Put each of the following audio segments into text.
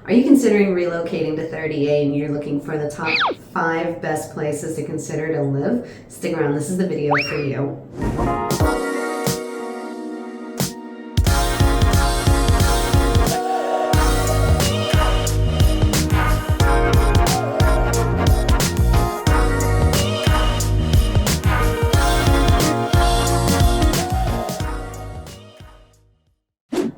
Are you considering relocating to 30A and you're looking for the top 5 best places to consider to live? Stick around, this is the video for you.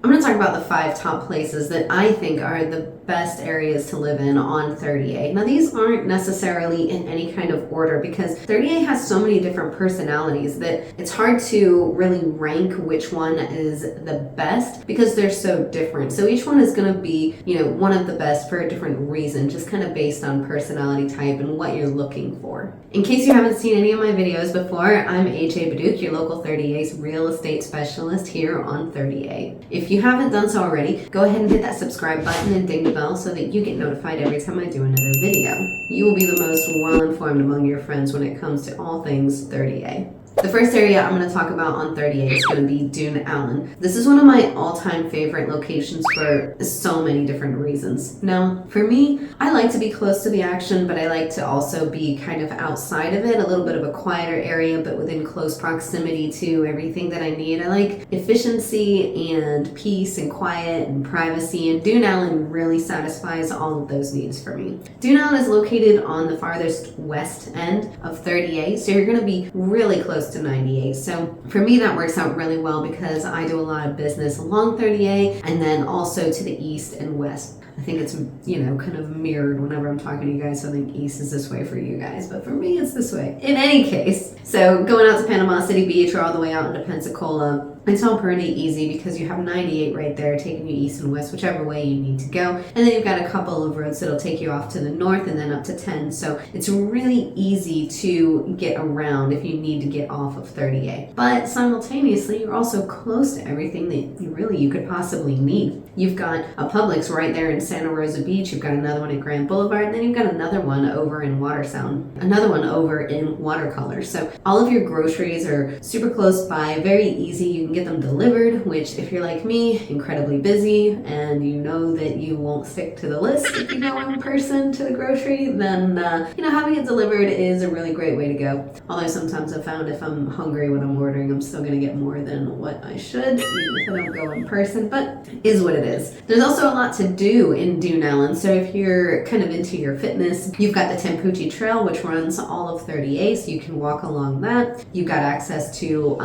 I'm going to talk about the 5 top places that I think are the best areas to live in on 30A. Now, these aren't necessarily in any kind of order because 30A has so many different personalities that it's hard to really rank which one is the best because they're so different. So each one is going to be, one of the best for a different reason, just kind of based on personality type and what you're looking for. In case you haven't seen any of my videos before, I'm BEDDOUK, your local 30A's real estate specialist here on 30A. If you haven't done so already, go ahead and hit that subscribe button and ding the bell so that you get notified every time I do another video. You will be the most well-informed among your friends when it comes to all things 30A. The first area I'm going to talk about on 30A is going to be Dune Allen. This is one of my all-time favorite locations for so many different reasons. Now, for me, I like to be close to the action, but I like to also be kind of outside of it, a little bit of a quieter area, but within close proximity to everything that I need. I like efficiency and peace and quiet and privacy, and Dune Allen really satisfies all of those needs for me. Dune Allen is located on the farthest west end of 30A, so you're going to be really close to 98. So for me, that works out really well because I do a lot of business along 30A and then also to the east and west. I think it's, kind of mirrored whenever I'm talking to you guys. So I think east is this way for you guys, but for me, it's this way. In any case, so going out to Panama City Beach or all the way out into Pensacola, it's all pretty easy because you have 98 right there taking you east and west, whichever way you need to go. And then you've got a couple of roads that'll take you off to the north and then up to 10. So it's really easy to get around if you need to get off of 30A. But simultaneously, you're also close to everything that you could possibly need. You've got a Publix right there in Santa Rosa Beach. You've got another one at Grand Boulevard. And then you've got another one over in Watersound. Another one over in Watercolor. So all of your groceries are super close by, very easy. You can get them delivered, which if you're like me, incredibly busy, and you know that you won't stick to the list if you go in person to the grocery, then having it delivered is a really great way to go. Although sometimes I've found if I'm hungry when I'm ordering, I'm still going to get more than what I should, even if I don't go in person, but is what it is. There's also a lot to do in Dune Allen, so if you're kind of into your fitness, you've got the Tampucci Trail, which runs all of 30A, so you can walk along that. You've got access to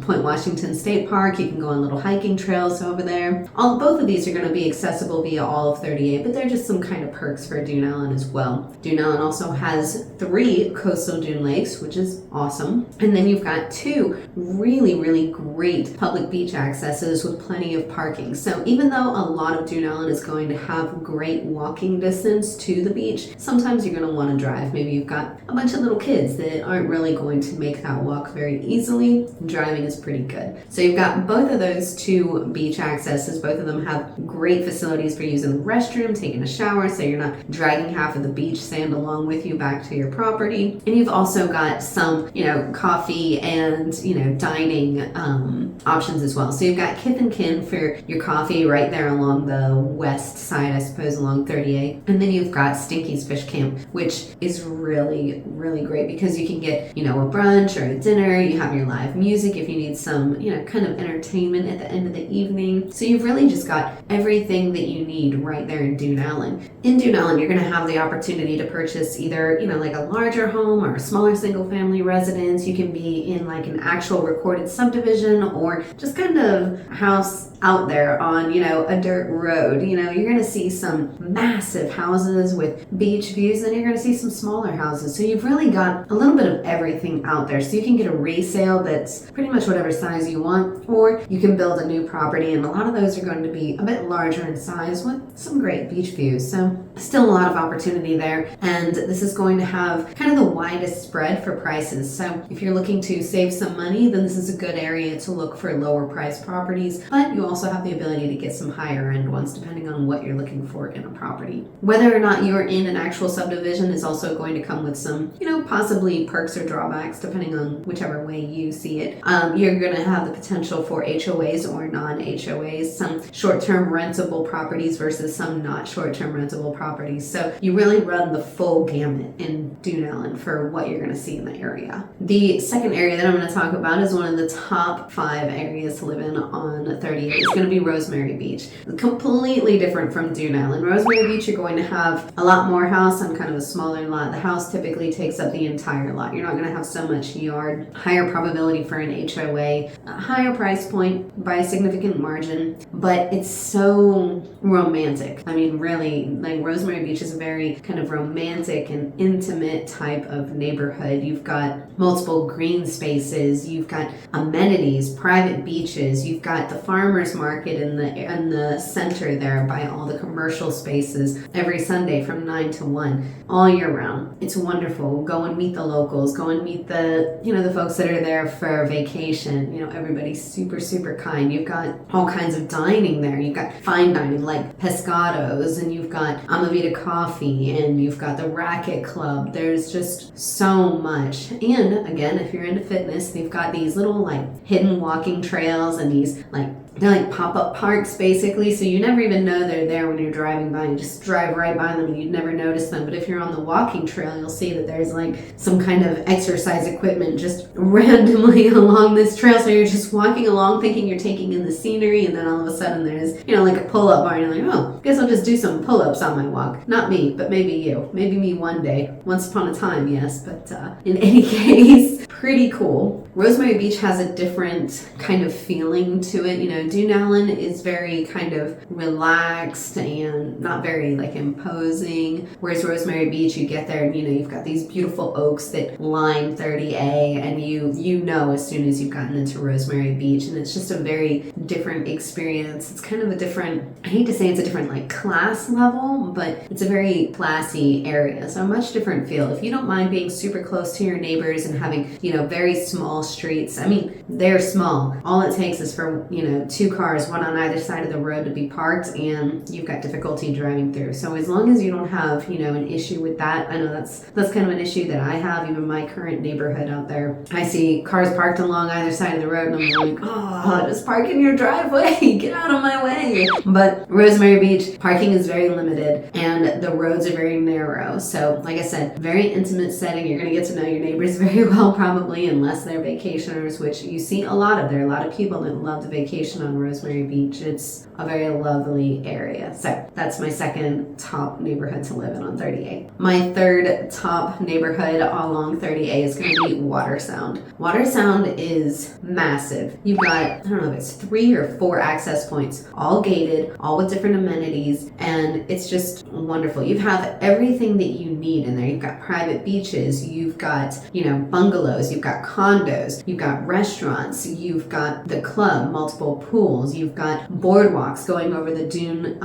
Point Washington State Park. You can go on little hiking trails over there. Both of these are going to be accessible via all of 30A, but they're just some kind of perks for Dune Allen as well. Dune Allen also has 3 coastal dune lakes, which is awesome. And then you've got 2 really, really great public beach accesses with plenty of parking. So even though a lot of Dune Allen is going to have great walking distance to the beach, sometimes you're going to want to drive. Maybe you've got a bunch of little kids that aren't really going to make that walk very easily. Driving is pretty good. So you've got both of those 2 beach accesses. Both of them have great facilities for using the restroom, taking a shower, so you're not dragging half of the beach sand along with you back to your property. And you've also got some, coffee and, dining options as well. So you've got Kith and Kin for your coffee right there along the west side, I suppose, along 30A. And then you've got Stinky's Fish Camp, which is really, really great because you can get, a brunch or a dinner. You have your live music if you need some, kind of entertainment at the end of the evening. So you've really just got everything that you need right there in Dune Allen. In Dune Allen, you're going to have the opportunity to purchase either, like a larger home or a smaller single family residence. You can be in like an actual recorded subdivision or just kind of house out there on, a dirt road. You're going to see some massive houses with beach views, and you're going to see some smaller houses. So you've really got a little bit of everything out there. So you can get a resale that's pretty much whatever size you want, or you can build a new property, and a lot of those are going to be a bit larger in size with some great beach views. So still a lot of opportunity there, and this is going to have kind of the widest spread for prices. So if you're looking to save some money, then this is a good area to look for lower priced properties, but you also have the ability to get some higher end ones depending on what you're looking for in a property. Whether or not you're in an actual subdivision is also going to come with some, possibly perks or drawbacks depending on whichever way you see it. You're going to have the potential for HOAs or non-HOAs, some short-term rentable properties versus some not short-term rentable properties. So you really run the full gamut in Dune Allen for what you're going to see in the area. The second area that I'm going to talk about is one of the top 5 areas to live in on 38. It's going to be Rosemary Beach. Completely different from Dune Allen. Rosemary Beach, you're going to have a lot more house on kind of a smaller lot. The house typically takes up the entire lot. You're not going to have so much yard. Higher probability for an HOA. A higher price point by a significant margin, but it's so romantic. I mean, really, like Rosemary Beach is a very kind of romantic and intimate type of neighborhood. You've got multiple green spaces, you've got amenities, private beaches, you've got the farmers market in the center there by all the commercial spaces every Sunday from 9 to 1 all year round. It's wonderful. Go and meet the locals, go and meet the folks that are there for vacation. Everybody's super kind. You've got all kinds of dining there. You've got fine dining like pescados, and you've got Amavita coffee, and you've got the racket club. There's just so much. And again, if you're into fitness, they've got these little like hidden walking trails and these they're like pop-up parks basically, so you never even know they're there when you're driving by. You just drive right by them and you'd never notice them. But if you're on the walking trail, you'll see that there's like some kind of exercise equipment just randomly along this trail. So you're just walking along thinking you're taking in the scenery, and then all of a sudden there's, like a pull-up bar, and you're like, oh, guess I'll just do some pull-ups on my walk. Not me, but maybe you. Maybe me one day. Once upon a time, yes. But in any case, pretty cool. Rosemary Beach has a different kind of feeling to it. Dune Allen is very kind of relaxed and not very imposing. Whereas Rosemary Beach, you get there and you've got these beautiful oaks that line 30A, and you know as soon as you've gotten into Rosemary Beach, and it's just a very different experience. It's kind of a different, I hate to say it's a different class level, but it's a very classy area. So a much different feel. If you don't mind being super close to your neighbors and having, very small streets. I mean, they're small. All it takes is for, 2 cars, one on either side of the road to be parked, and you've got difficulty driving through. So as long as you don't have, an issue with that, I know that's kind of an issue that I have, even my current neighborhood out there. I see cars parked along either side of the road, and I'm like, oh, just park in your driveway, get out of my way. But Rosemary Beach, parking is very limited, and the roads are very narrow. So like I said, very intimate setting. You're going to get to know your neighbors very well, probably, unless they're vacationers, which you see a lot of. There are a lot of people that love to vacation on Rosemary Beach. It's a very lovely area. So that's my second top neighborhood to live in on 38. My third top neighborhood along 30A is going to be Watersound. Watersound is massive. You've got, I don't know if it's 3 or 4 access points, all gated, all with different amenities, and it's just wonderful. You have everything that you need in there. You've got private beaches, you've got, bungalows, you've got condos, you've got restaurants, you've got the club, multiple pools, you've got boardwalks going over the dunes,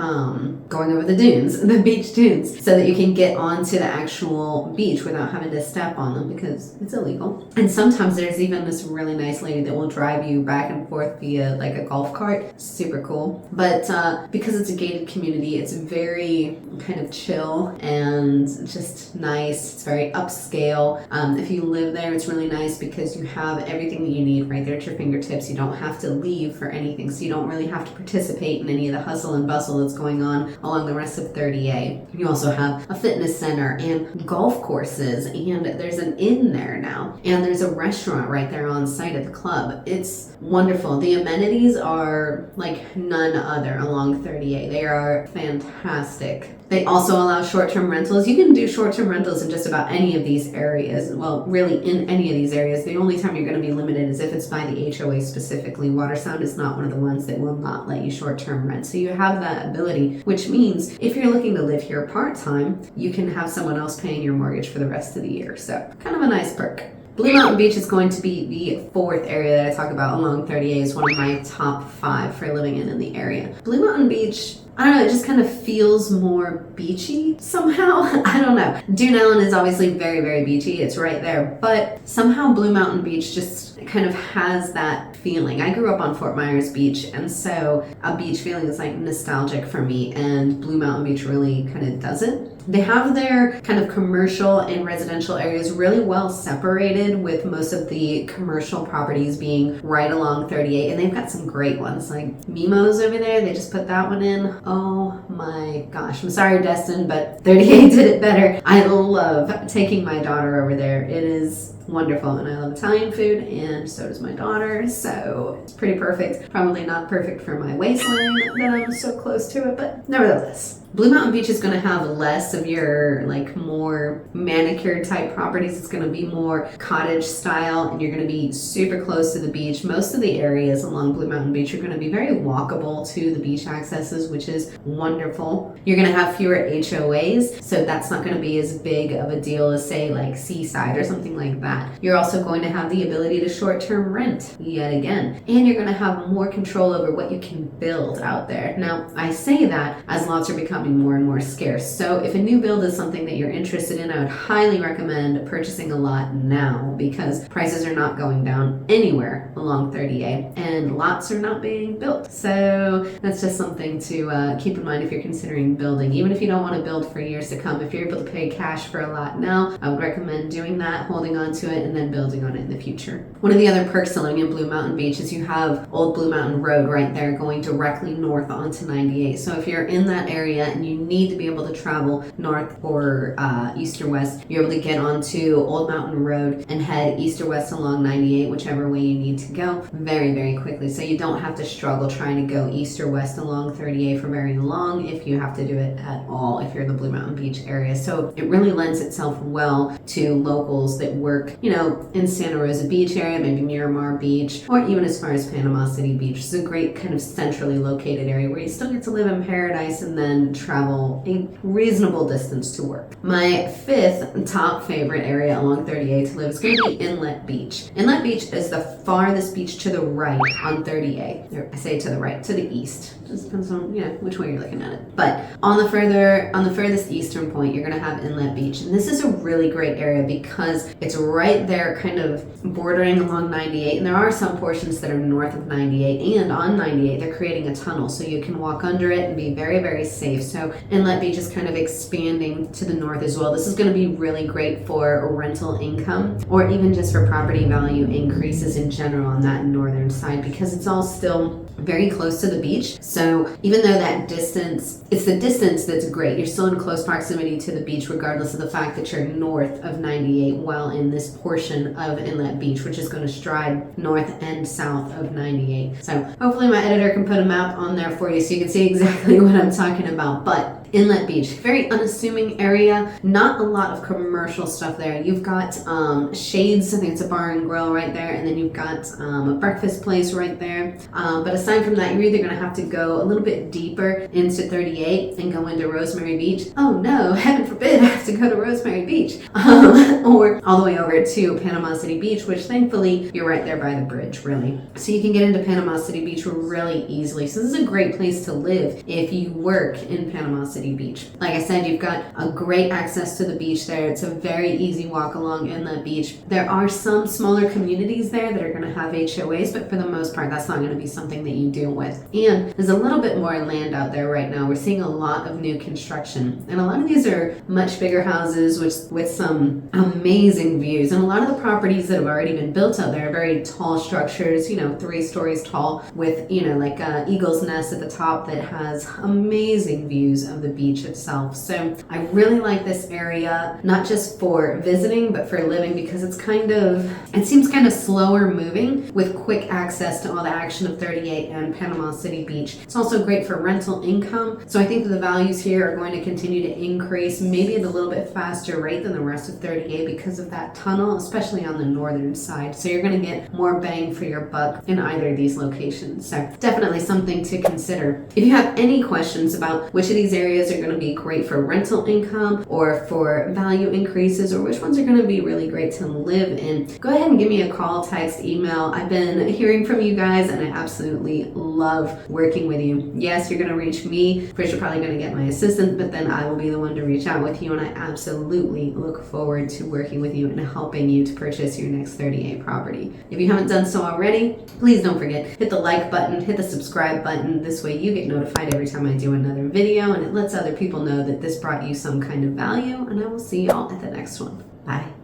the beach dunes, so that you can get onto the actual beach without having to step on them because it's illegal. And sometimes there's even this really nice lady that will drive you back and forth via a golf cart. Super cool. But because it's a gated community, it's very kind of chill and just nice. It's very upscale. If you live there, it's really nice because you have everything that you need right there at your fingertips. You don't have to leave for anything, so you don't really have to participate in any of the hustle and bustle that's going on along the rest of 30A. You also have a fitness center and golf courses, and there's an inn there now, and there's a restaurant right there on site at the club. It's wonderful. The amenities are like none other along 30A. They are fantastic. They also allow short-term rentals. You can do short-term rentals in just about any of these areas. Well, really in any of these areas. The only time you're going to be limited is if it's by the HOA specifically. Watersound is not one of the ones that will not let you short-term rent. So you have that ability, which means if you're looking to live here part-time, you can have someone else paying your mortgage for the rest of the year. So kind of a nice perk. Blue Mountain Beach is going to be the 4th area that I talk about along 30A. Is one of my top 5 for living in the area. Blue Mountain Beach I don't know, it just kind of feels more beachy somehow. I don't know. Dune Allen is obviously very, very beachy. It's right there. But somehow Blue Mountain Beach just kind of has that feeling. I grew up on Fort Myers Beach, and so a beach feeling is like nostalgic for me, and Blue Mountain Beach really kind of doesn't. They have their kind of commercial and residential areas really well separated, with most of the commercial properties being right along 38, and they've got some great ones like Mimo's over there. They just put that one in. Oh my gosh, I'm sorry Destin, but 38 did it better. I love taking my daughter over there. It is wonderful, and I love Italian food, and so does my daughter, so it's pretty perfect. Probably not perfect for my waistline that I'm so close to it, but nevertheless. Blue Mountain Beach is going to have less of your like more manicured type properties. It's going to be more cottage style, and you're going to be super close to the beach. Most of the areas along Blue Mountain Beach are going to be very walkable to the beach accesses, which is wonderful. You're going to have fewer HOAs, so that's not going to be as big of a deal as say like Seaside or something like that. You're also going to have the ability to short-term rent yet again, and you're going to have more control over what you can build out there. Now, I say that as lots are becoming more and more scarce. So if a new build is something that you're interested in, I would highly recommend purchasing a lot now, because prices are not going down anywhere along 38 and lots are not being built. So that's just something to keep in mind if you're considering building. Even if you don't want to build for years to come, if you're able to pay cash for a lot now, I would recommend doing that, holding on to it, and then building on it in the future. One of the other perks of living in Blue Mountain Beach is you have Old Blue Mountain Road right there going directly north onto 98. So if you're in that area and you need to be able to travel north or east or west, you're able to get onto Old Mountain Road and head east or west along 98, whichever way you need to go, very, very quickly. So you don't have to struggle trying to go east or west along 38 for very long, if you have to do it at all, if you're in the Blue Mountain Beach area. So it really lends itself well to locals that work, you know, in Santa Rosa Beach area, maybe Miramar Beach, or even as far as Panama City Beach. It's a great kind of centrally located area where you still get to live in paradise and then travel a reasonable distance to work. My fifth top favorite area along 38 to live is going to be Inlet Beach. Inlet Beach is the farthest beach to the right on 38. I say to the right, to the east. Just depends on, you know, which way you're looking at it. But on the furthest eastern point, you're going to have Inlet Beach. And this is a really great area because it's right there kind of bordering along 98. And there are some portions that are north of 98, and on 98 they're creating a tunnel so you can walk under it and be very, very safe. So Inlet Beach is kind of expanding to the north as well. This is going to be really great for rental income, or even just for property value increases in general on that northern side, because it's all still very close to the beach. So even though that distance, it's the distance that's great, you're still in close proximity to the beach regardless of the fact that you're north of 98 while in this portion of Inlet Beach, which is going to stride north and south of 98. So hopefully my editor can put a map on there for you so you can see exactly what I'm talking about. But Inlet Beach, very unassuming area, not a lot of commercial stuff there. You've got Shades, I think it's a bar and grill right there, and then you've got a breakfast place right there. But aside from that, you're either going to have to go a little bit deeper into 38 and go into Rosemary Beach. Oh no, heaven forbid I have to go to Rosemary Beach. Or all the way over to Panama City Beach, which thankfully you're right there by the bridge, really. So you can get into Panama City Beach really easily. So this is a great place to live if you work in Panama City Beach. Like I said, you've got a great access to the beach there. It's a very easy walk along Inlet Beach. There are some smaller communities there that are going to have HOAs, but for the most part, that's not going to be something that you deal with. And there's a little bit more land out there right now. We're seeing a lot of new construction, and a lot of these are much bigger houses with some amazing views. And a lot of the properties that have already been built out there are very tall structures, 3 stories tall, with like a eagle's nest at the top that has amazing views of the beach itself. So I really like this area, not just for visiting but for living, because it seems kind of slower moving with quick access to all the action of 38 and Panama City Beach. It's also great for rental income, so I think that the values here are going to continue to increase, maybe at a little bit faster rate than the rest of 38 because of that tunnel, especially on the northern side. So you're going to get more bang for your buck in either of these locations. So definitely something to consider. If you have any questions about which of these areas areas are going to be great for rental income or for value increases, or which ones are going to be really great to live in, go ahead and give me a call, text, email. I've been hearing from you guys and I absolutely love working with you. Yes, you're going to reach me. First, you're probably going to get my assistant, but then I will be the one to reach out with you, and I absolutely look forward to working with you and helping you to purchase your next 30A property. If you haven't done so already, please don't forget, hit the like button, hit the subscribe button. This way you get notified every time I do another video, and it lets other people know that this brought you some kind of value, and I will see y'all at the next one. Bye.